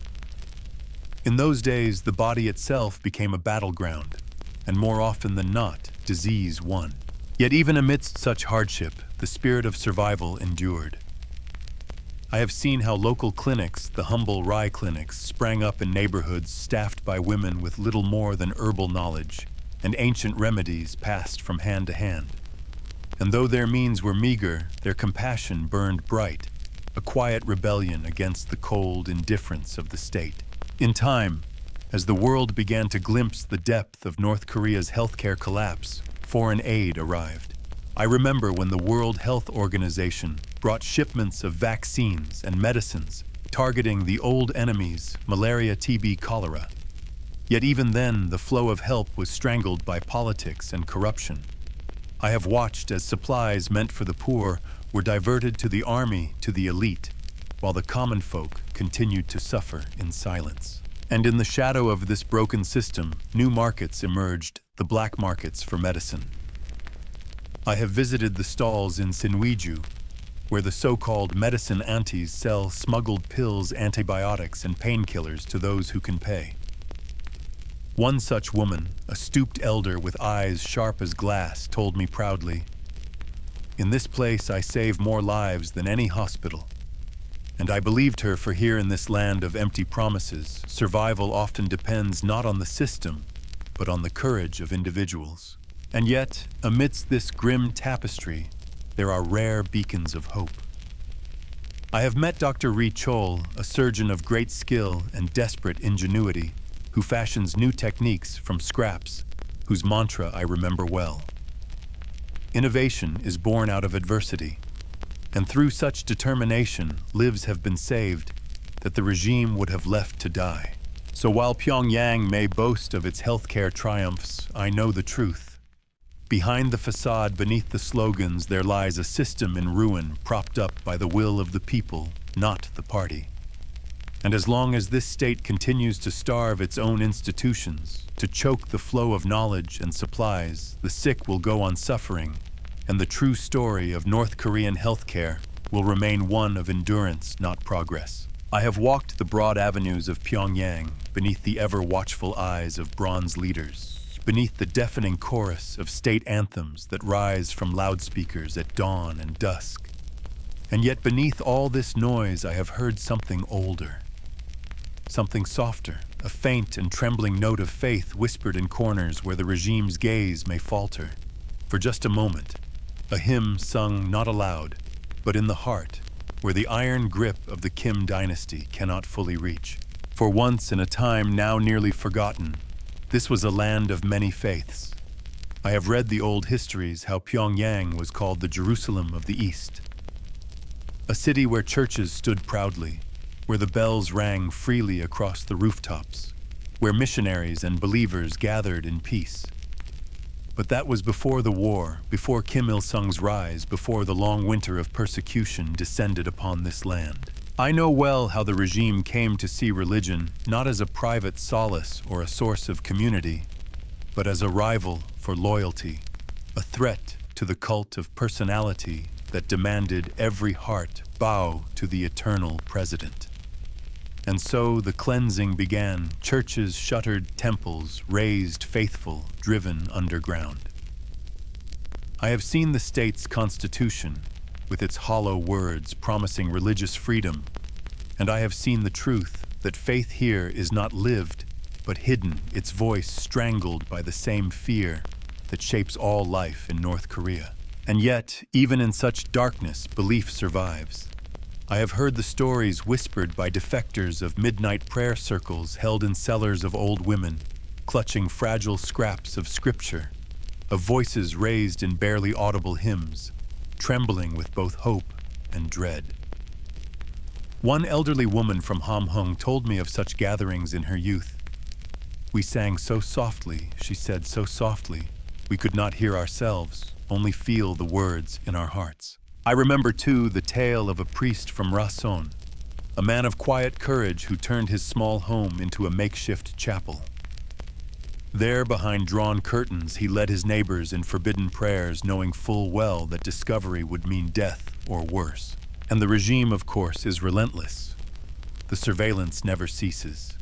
In those days, the body itself became a battleground, and more often than not, disease won. Yet even amidst such hardship, the spirit of survival endured. I have seen how local clinics, the humble Rai clinics, sprang up in neighborhoods staffed by women with little more than herbal knowledge and ancient remedies passed from hand to hand. And though their means were meager, their compassion burned bright, a quiet rebellion against the cold indifference of the state. In time, as the world began to glimpse the depth of North Korea's healthcare collapse, foreign aid arrived. I remember when the World Health Organization brought shipments of vaccines and medicines targeting the old enemies, malaria, TB, cholera. Yet even then, the flow of help was strangled by politics and corruption. I have watched as supplies meant for the poor were diverted to the army, to the elite, while the common folk continued to suffer in silence. And in the shadow of this broken system, new markets emerged, the black markets for medicine. I have visited the stalls in Sinwiju, where the so-called medicine aunties sell smuggled pills, antibiotics, and painkillers to those who can pay. One such woman, a stooped elder with eyes sharp as glass, told me proudly, "In this place I save more lives than any hospital." And I believed her, for here in this land of empty promises, survival often depends not on the system, but on the courage of individuals. And yet, amidst this grim tapestry, there are rare beacons of hope. I have met Dr. Ri Chol, a surgeon of great skill and desperate ingenuity, who fashions new techniques from scraps, whose mantra I remember well. Innovation is born out of adversity, and through such determination, lives have been saved that the regime would have left to die. So while Pyongyang may boast of its healthcare triumphs, I know the truth. Behind the facade, beneath the slogans, there lies a system in ruin, propped up by the will of the people, not the party. And as long as this state continues to starve its own institutions, to choke the flow of knowledge and supplies, the sick will go on suffering, and the true story of North Korean healthcare will remain one of endurance, not progress. I have walked the broad avenues of Pyongyang beneath the ever-watchful eyes of bronze leaders, beneath the deafening chorus of state anthems that rise from loudspeakers at dawn and dusk. And yet beneath all this noise I have heard something older, something softer, a faint and trembling note of faith whispered in corners where the regime's gaze may falter. For just a moment, a hymn sung not aloud, but in the heart, where the iron grip of the Kim dynasty cannot fully reach. For once in a time now nearly forgotten, this was a land of many faiths. I have read the old histories how Pyongyang was called the Jerusalem of the East. A city where churches stood proudly, where the bells rang freely across the rooftops, where missionaries and believers gathered in peace. But that was before the war, before Kim Il-sung's rise, before the long winter of persecution descended upon this land. I know well how the regime came to see religion not as a private solace or a source of community, but as a rival for loyalty, a threat to the cult of personality that demanded every heart bow to the eternal president. And so the cleansing began, churches shuttered, temples raised, faithful driven underground. I have seen the state's constitution, with its hollow words promising religious freedom, and I have seen the truth that faith here is not lived, but hidden, its voice strangled by the same fear that shapes all life in North Korea. And yet, even in such darkness, belief survives. I have heard the stories whispered by defectors of midnight prayer circles held in cellars of old women, clutching fragile scraps of scripture, of voices raised in barely audible hymns, trembling with both hope and dread. One elderly woman from Hamhung told me of such gatherings in her youth. We sang so softly, she said, so softly, we could not hear ourselves, only feel the words in our hearts. I remember, too, the tale of a priest from Rason, a man of quiet courage who turned his small home into a makeshift chapel. There, behind drawn curtains, he led his neighbors in forbidden prayers, knowing full well that discovery would mean death or worse. And the regime, of course, is relentless. The surveillance never ceases.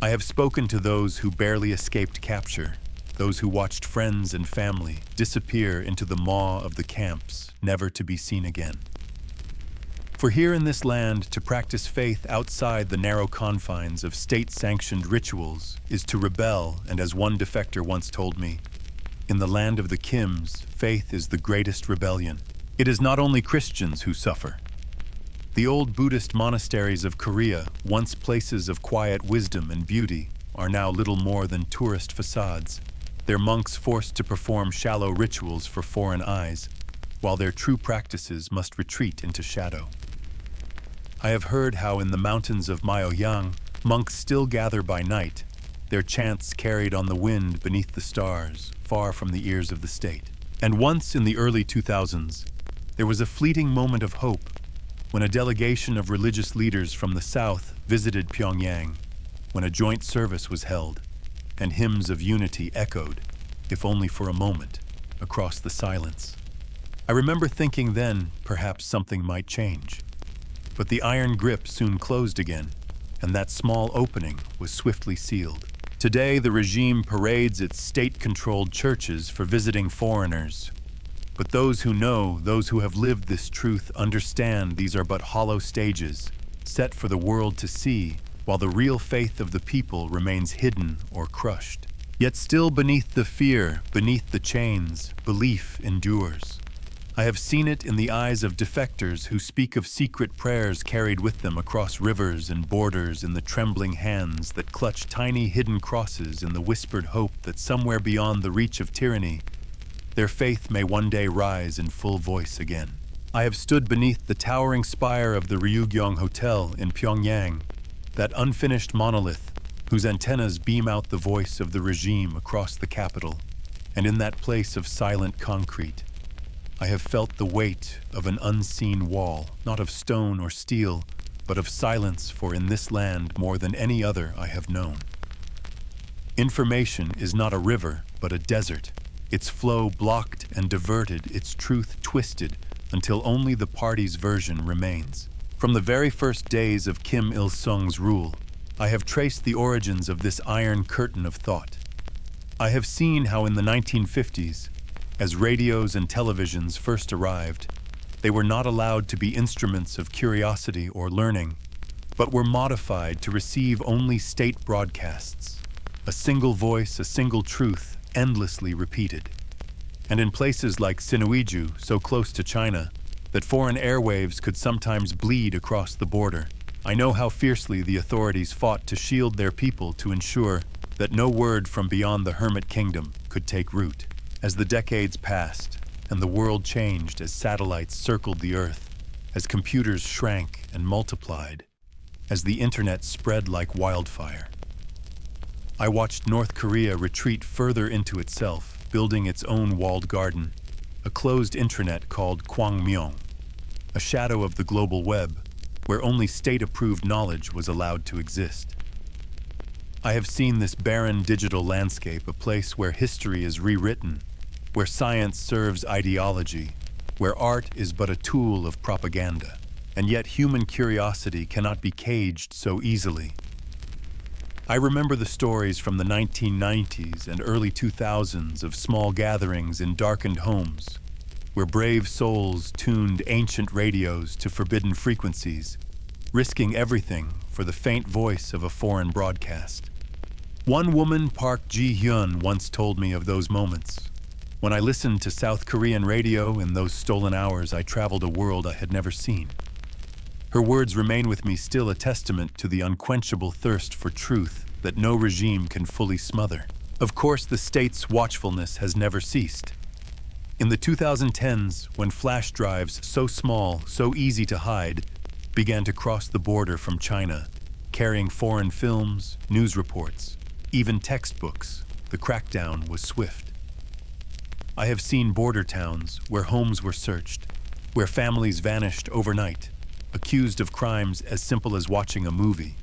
I have spoken to those who barely escaped capture, those who watched friends and family disappear into the maw of the camps, never to be seen again. For here in this land, to practice faith outside the narrow confines of state-sanctioned rituals is to rebel, and as one defector once told me, in the land of the Kims, faith is the greatest rebellion. It is not only Christians who suffer. The old Buddhist monasteries of Korea, once places of quiet wisdom and beauty, are now little more than tourist facades, their monks forced to perform shallow rituals for foreign eyes, while their true practices must retreat into shadow. I have heard how in the mountains of Myohyang, monks still gather by night, their chants carried on the wind beneath the stars, far from the ears of the state. And once in the early 2000s, there was a fleeting moment of hope when a delegation of religious leaders from the south visited Pyongyang, when a joint service was held, and hymns of unity echoed, if only for a moment, across the silence. I remember thinking then perhaps something might change. But the iron grip soon closed again, and that small opening was swiftly sealed. Today, the regime parades its state-controlled churches for visiting foreigners, But those who know, those who have lived this truth, understand these are but hollow stages, set for the world to see, while the real faith of the people remains hidden or crushed. Yet still beneath the fear, beneath the chains, belief endures. I have seen it in the eyes of defectors who speak of secret prayers carried with them across rivers and borders, in the trembling hands that clutch tiny hidden crosses, in the whispered hope that somewhere beyond the reach of tyranny, their faith may one day rise in full voice again. I have stood beneath the towering spire of the Ryugyong Hotel in Pyongyang, that unfinished monolith whose antennas beam out the voice of the regime across the capital, and in that place of silent concrete, I have felt the weight of an unseen wall, not of stone or steel, but of silence, for in this land more than any other I have known. Information is not a river, but a desert, its flow blocked and diverted, its truth twisted, until only the party's version remains. From the very first days of Kim Il-sung's rule, I have traced the origins of this iron curtain of thought. I have seen how in the 1950s, as radios and televisions first arrived, they were not allowed to be instruments of curiosity or learning, but were modified to receive only state broadcasts, a single voice, a single truth, endlessly repeated. And in places like Sinuiju, so close to China, that foreign airwaves could sometimes bleed across the border, I know how fiercely the authorities fought to shield their people, to ensure that no word from beyond the Hermit Kingdom could take root. As the decades passed, and the world changed as satellites circled the Earth, as computers shrank and multiplied, as the internet spread like wildfire, I watched North Korea retreat further into itself, building its own walled garden, a closed intranet called Kwangmyong, a shadow of the global web, where only state-approved knowledge was allowed to exist. I have seen this barren digital landscape, a place where history is rewritten, where science serves ideology, where art is but a tool of propaganda, and yet human curiosity cannot be caged so easily. I remember the stories from the 1990s and early 2000s of small gatherings in darkened homes, where brave souls tuned ancient radios to forbidden frequencies, risking everything for the faint voice of a foreign broadcast. One woman, Park Ji-hyun, once told me of those moments. When I listened to South Korean radio in those stolen hours, I traveled a world I had never seen. Her words remain with me still, a testament to the unquenchable thirst for truth that no regime can fully smother. Of course, the state's watchfulness has never ceased. In the 2010s, when flash drives so small, so easy to hide, began to cross the border from China, carrying foreign films, news reports, even textbooks, the crackdown was swift. I have seen border towns where homes were searched, where families vanished overnight, accused of crimes as simple as watching a movie.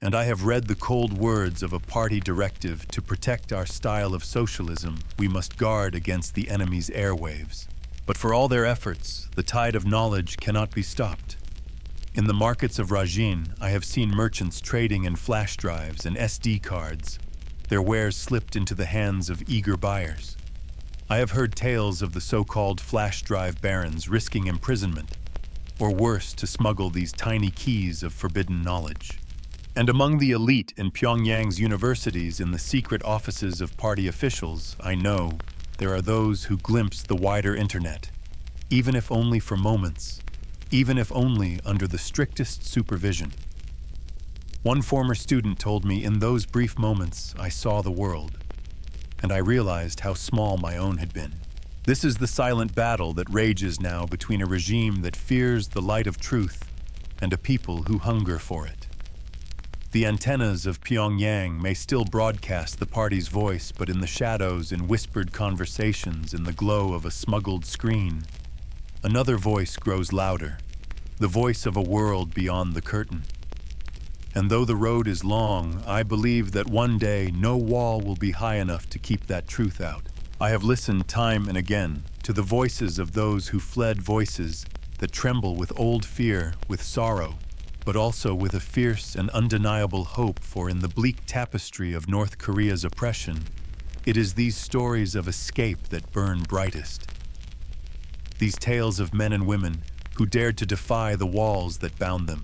And I have read the cold words of a party directive: to protect our style of socialism, we must guard against the enemy's airwaves. But for all their efforts, the tide of knowledge cannot be stopped. In the markets of Rajin, I have seen merchants trading in flash drives and SD cards, their wares slipped into the hands of eager buyers. I have heard tales of the so-called flash drive barons risking imprisonment, or worse, to smuggle these tiny keys of forbidden knowledge. And among the elite in Pyongyang's universities, in the secret offices of party officials, I know there are those who glimpse the wider internet, even if only for moments, even if only under the strictest supervision. One former student told me, in those brief moments, I saw the world, and I realized how small my own had been. This is the silent battle that rages now between a regime that fears the light of truth and a people who hunger for it. The antennas of Pyongyang may still broadcast the party's voice, but in the shadows, in whispered conversations, in the glow of a smuggled screen, another voice grows louder, the voice of a world beyond the curtain. And though the road is long, I believe that one day no wall will be high enough to keep that truth out. I have listened time and again to the voices of those who fled, voices that tremble with old fear, with sorrow, but also with a fierce and undeniable hope, for in the bleak tapestry of North Korea's oppression, it is these stories of escape that burn brightest. these tales of men and women who dared to defy the walls that bound them,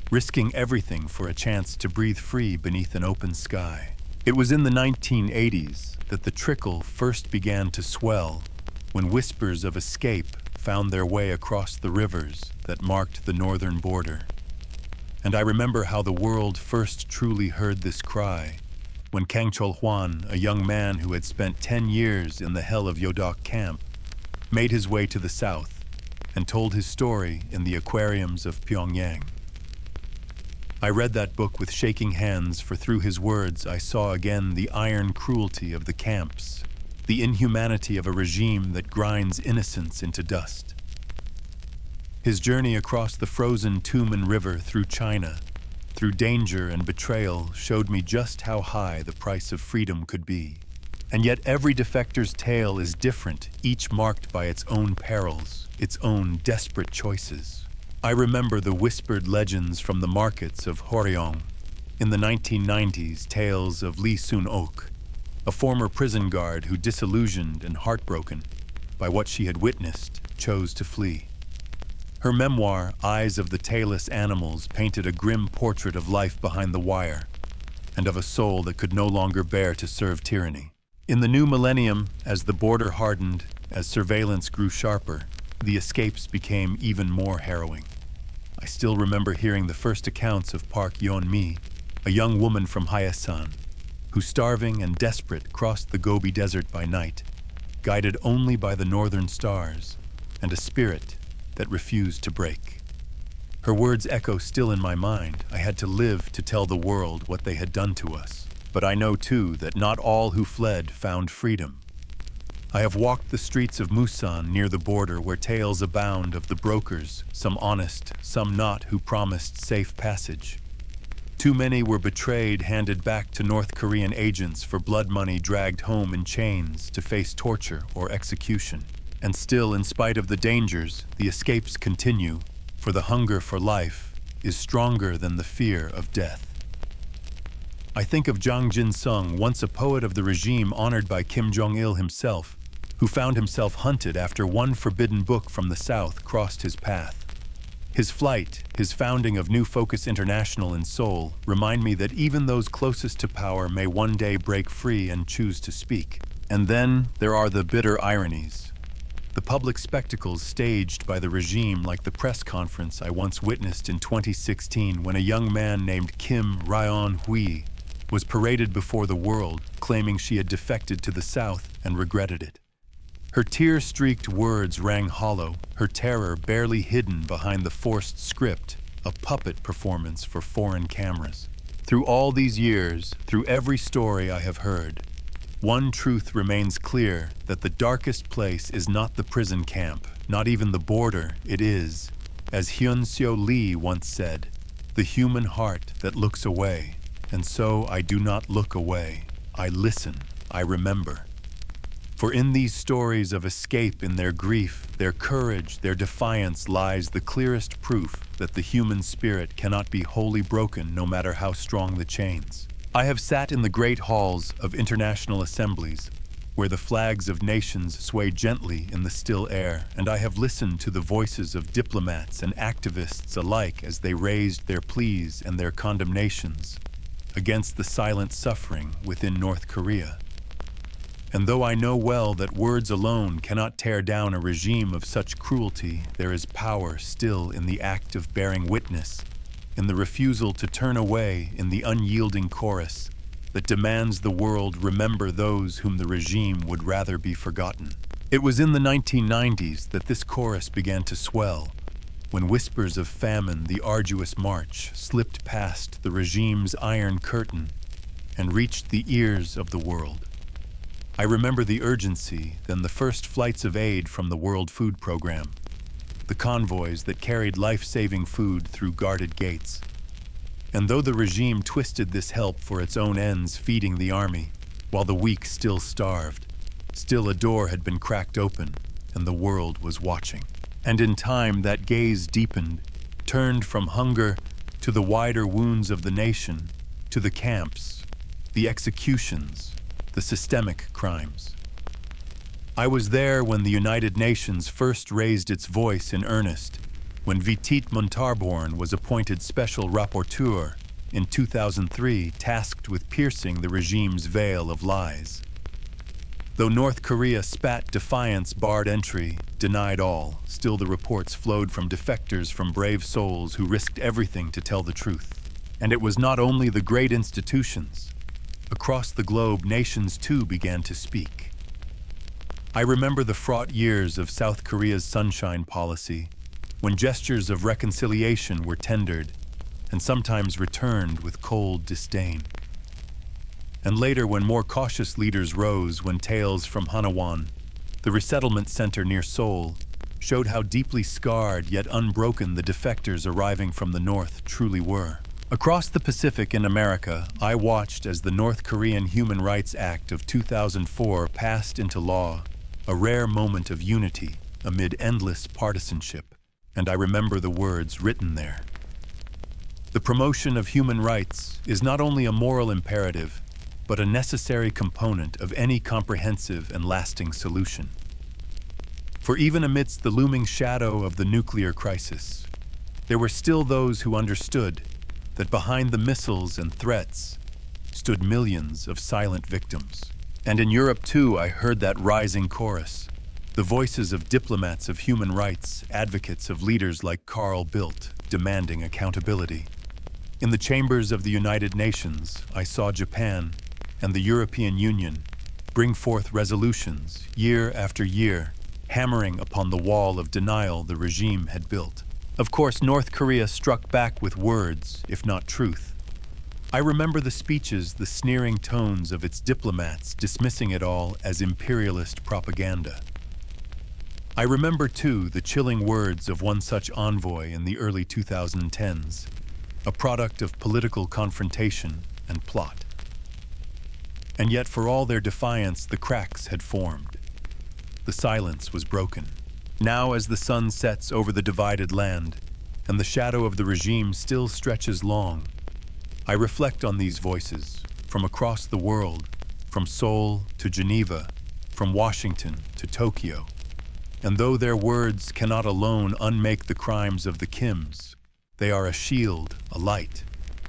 risking everything for a chance to breathe free beneath an open sky. It was in the 1980s that the trickle first began to swell, when whispers of escape found their way across the rivers that marked the northern border. And I remember how the world first truly heard this cry, when Kang Chol-hwan, a young man who had spent 10 years in the hell of Yodok camp, made his way to the south and told his story in the aquariums of Pyongyang. I read that book with shaking hands, for through his words I saw again the iron cruelty of the camps, the inhumanity of a regime that grinds innocence into dust. His journey across the frozen Tumen River through China, through danger and betrayal, showed me just how high the price of freedom could be. And yet every defector's tale is different, each marked by its own perils, its own desperate choices. I remember the whispered legends from the markets of Hworyong. In the 1990s, tales of Lee Sun-ok, a former prison guard who, disillusioned and heartbroken by what she had witnessed, chose to flee. Her memoir, Eyes of the Tailless Animals, painted a grim portrait of life behind the wire and of a soul that could no longer bear to serve tyranny. In the new millennium, as the border hardened, as surveillance grew sharper, the escapes became even more harrowing. I still remember hearing the first accounts of Park Yeon-mi, a young woman from Hyesan, who, starving and desperate, crossed the Gobi Desert by night, guided only by the northern stars and a spirit that refused to break. Her words echo still in my mind. I had to live to tell the world what they had done to us. But I know too that not all who fled found freedom. I have walked the streets of Musan near the border, where tales abound of the brokers, some honest, some not, who promised safe passage. Too many were betrayed, handed back to North Korean agents for blood money, dragged home in chains to face torture or execution. And still, in spite of the dangers, the escapes continue, for the hunger for life is stronger than the fear of death. I think of Jang Jin-sung, once a poet of the regime honored by Kim Jong-il himself, who found himself hunted after one forbidden book from the South crossed his path. His flight, his founding of New Focus International in Seoul, remind me that even those closest to power may one day break free and choose to speak. And then there are the bitter ironies. The public spectacles staged by the regime, like the press conference I once witnessed in 2016 when a young man named Kim Ryon-hui was paraded before the world, claiming she had defected to the South and regretted it. Her tear-streaked words rang hollow, her terror barely hidden behind the forced script, a puppet performance for foreign cameras. Through all these years, through every story I have heard, one truth remains clear, that the darkest place is not the prison camp, not even the border. It is, as Hyun-seo Lee once said, the human heart that looks away. And so I do not look away. I listen. I remember. For in these stories of escape, in their grief, their courage, their defiance, lies the clearest proof that the human spirit cannot be wholly broken, no matter how strong the chains. I have sat in the great halls of international assemblies, where the flags of nations sway gently in the still air, and I have listened to the voices of diplomats and activists alike as they raised their pleas and their condemnations against the silent suffering within North Korea. And though I know well that words alone cannot tear down a regime of such cruelty, there is power still in the act of bearing witness, in the refusal to turn away, in the unyielding chorus that demands the world remember those whom the regime would rather be forgotten. It was in the 1990s that this chorus began to swell, when whispers of famine, the arduous march, slipped past the regime's iron curtain and reached the ears of the world. I remember the urgency, then the first flights of aid from the World Food Program, the convoys that carried life-saving food through guarded gates. And though the regime twisted this help for its own ends, feeding the army, while the weak still starved, still a door had been cracked open, and the world was watching. And in time that gaze deepened, turned from hunger to the wider wounds of the nation, to the camps, the executions, the systemic crimes. I was there when the United Nations first raised its voice in earnest, when Vitit Muntarborn was appointed Special Rapporteur in 2003, tasked with piercing the regime's veil of lies. Though North Korea spat defiance, barred entry, denied all, still the reports flowed from defectors, from brave souls who risked everything to tell the truth. And it was not only the great institutions. Across the globe, nations too began to speak. I remember the fraught years of South Korea's sunshine policy, when gestures of reconciliation were tendered and sometimes returned with cold disdain. And later, when more cautious leaders rose, when tales from Hanawan, the resettlement center near Seoul, showed how deeply scarred yet unbroken the defectors arriving from the north truly were. Across the Pacific in America, I watched as the North Korean Human Rights Act of 2004 passed into law, a rare moment of unity amid endless partisanship, and I remember the words written there. The promotion of human rights is not only a moral imperative, but a necessary component of any comprehensive and lasting solution. For even amidst the looming shadow of the nuclear crisis, there were still those who understood that behind the missiles and threats stood millions of silent victims. And in Europe too, I heard that rising chorus, the voices of diplomats of human rights, advocates of leaders like Carl Bildt, demanding accountability. In the chambers of the United Nations, I saw Japan and the European Union bring forth resolutions year after year, hammering upon the wall of denial the regime had built. Of course, North Korea struck back with words, if not truth. I remember the speeches, the sneering tones of its diplomats dismissing it all as imperialist propaganda. I remember, too, the chilling words of one such envoy in the early 2010s, a product of political confrontation and plot. And yet, for all their defiance, the cracks had formed. The silence was broken. Now, as the sun sets over the divided land, and the shadow of the regime still stretches long, I reflect on these voices from across the world, from Seoul to Geneva, from Washington to Tokyo. And though their words cannot alone unmake the crimes of the Kims, they are a shield, a light,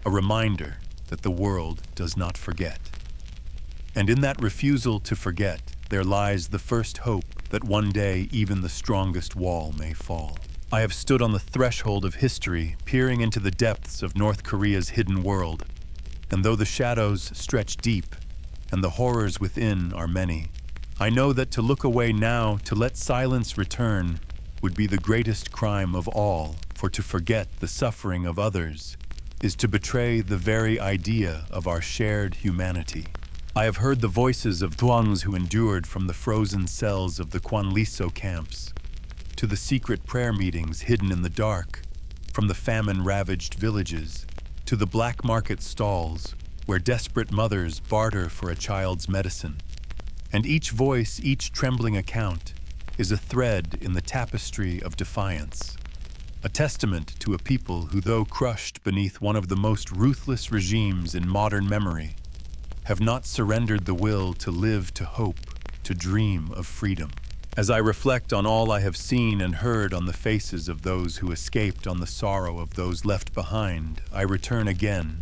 a reminder that the world does not forget. And in that refusal to forget, there lies the first hope that one day even the strongest wall may fall. I have stood on the threshold of history, peering into the depths of North Korea's hidden world. And though the shadows stretch deep and the horrors within are many, I know that to look away now, to let silence return, would be the greatest crime of all, for to forget the suffering of others is to betray the very idea of our shared humanity. I have heard the voices of Thuangs who endured from the frozen cells of the Kwanliso camps to the secret prayer meetings hidden in the dark, from the famine-ravaged villages to the black market stalls where desperate mothers barter for a child's medicine. And each voice, each trembling account, is a thread in the tapestry of defiance, a testament to a people who, though crushed beneath one of the most ruthless regimes in modern memory, have not surrendered the will to live, to hope, to dream of freedom. As I reflect on all I have seen and heard on the faces of those who escaped, on the sorrow of those left behind, I return again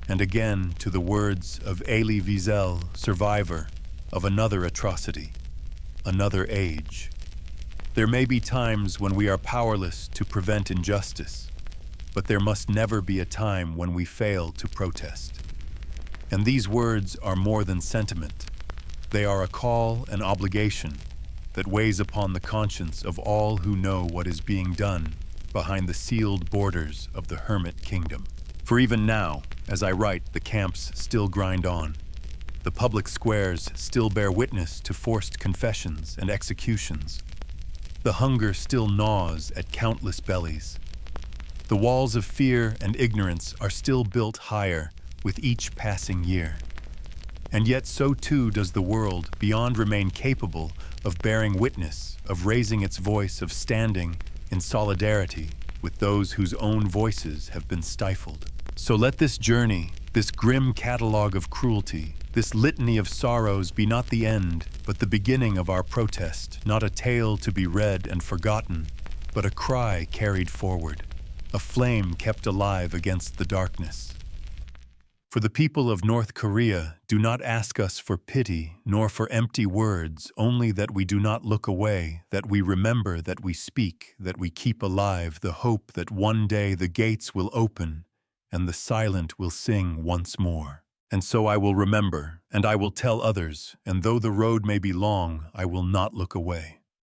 and again to the words of Elie Wiesel, survivor of another atrocity, another age. There may be times when we are powerless to prevent injustice, but there must never be a time when we fail to protest. And these words are more than sentiment. They are a call, an obligation that weighs upon the conscience of all who know what is being done behind the sealed borders of the hermit kingdom. For even now, as I write, the camps still grind on. The public squares still bear witness to forced confessions and executions. The hunger still gnaws at countless bellies. The walls of fear and ignorance are still built higher with each passing year. And yet so too does the world beyond remain capable of bearing witness, of raising its voice, of standing in solidarity with those whose own voices have been stifled. So let this journey, this grim catalog of cruelty, This litany of sorrows be not the end, but the beginning of our protest, not a tale to be read and forgotten, but a cry carried forward, a flame kept alive against the darkness. For the people of North Korea, do not ask us for pity, nor for empty words, only that we do not look away, that we remember, that we speak, that we keep alive the hope that one day the gates will open and the silent will sing once more. And so I will remember, and I will tell others, and though the road may be long, I will not look away.